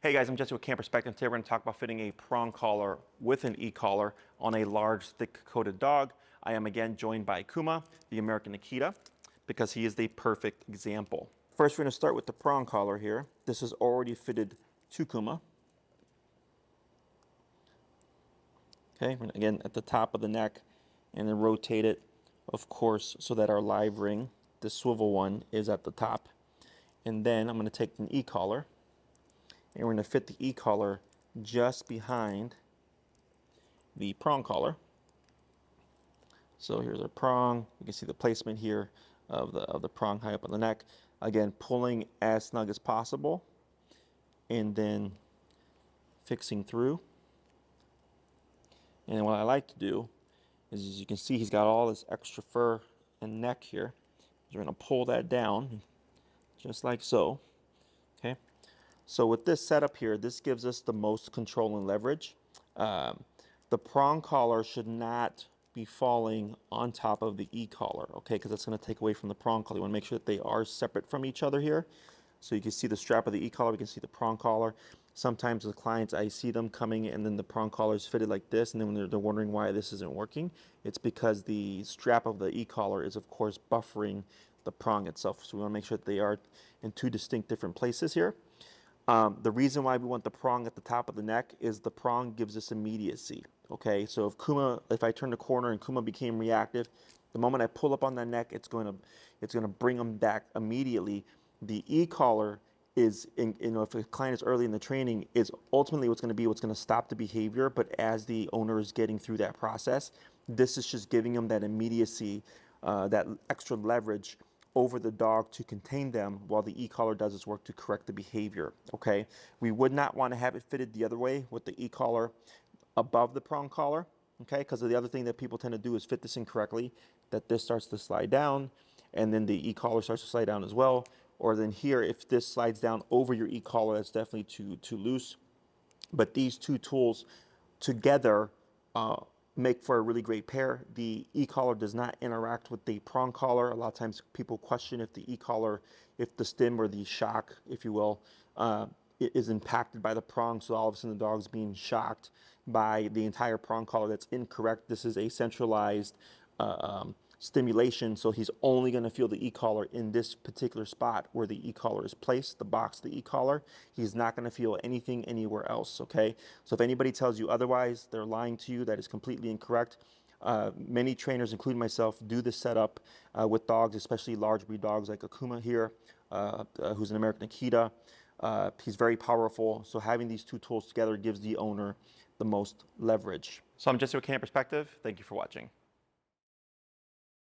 Hey guys, I'm Jesse with Camp Perspective. Today we're going to talk about fitting a prong collar with an e-collar on a large, thick-coated dog. I am again joined by Kuma, the American Akita, because he is the perfect example. First, we're going to start with the prong collar here. This is already fitted to Kuma. Okay, again at the top of the neck, and then rotate it, of course, so that our live ring, the swivel one, is at the top. And then I'm going to take an e-collar, and we're going to fit the e-collar just behind the prong collar. So here's our prong. You can see the placement here of the prong high up on the neck. Again, pulling as snug as possible, and then fixing through. And what I like to do is, as you can see, he's got all this extra fur and neck here. So we're going to pull that down just like so. Okay. So with this setup here, this gives us the most control and leverage. The prong collar should not be falling on top of the e-collar, okay, because that's going to take away from the prong collar. You want to make sure that they are separate from each other here. So you can see the strap of the e-collar, we can see the prong collar. Sometimes with clients, I see them coming and then the prong collar is fitted like this, and then when they're wondering why this isn't working, it's because the strap of the e-collar is, of course, buffering the prong itself. So we want to make sure that they are in two distinct different places here. The reason why we want the prong at the top of the neck is the prong gives us immediacy. Okay, so if I turn the corner and Kuma became reactive, the moment I pull up on that neck, it's going to bring him back immediately. The e-collar is, if a client is early in the training, is ultimately what's going to stop the behavior. But as the owner is getting through that process, this is just giving them that immediacy, that extra leverage over the dog to contain them, while the e-collar does its work to correct the behavior. Okay, we would not want to have it fitted the other way with the e-collar above the prong collar. Okay, because the other thing that people tend to do is fit this incorrectly, that this starts to slide down and then the e-collar starts to slide down as well. Or then here, if this slides down over your e-collar, that's definitely too loose. But these two tools together make for a really great pair. The e-collar does not interact with the prong collar. A lot of times people question if the e-collar, if the stem or the shock, if you will, is impacted by the prong. So all of a sudden the dog's being shocked by the entire prong collar. That's incorrect. This is a centralized stimulation, so he's only going to feel the e-collar in this particular spot where the e-collar is placed, the box, the e-collar. He's not going to feel anything anywhere else, okay? So if anybody tells you otherwise, they're lying to you. That is completely incorrect. Many trainers, including myself, do this setup with dogs, especially large breed dogs like Akuma here, who's an American Akita. He's very powerful, so having these two tools together gives the owner the most leverage. So I'm Jesse with Camp Perspective. Thank you for watching.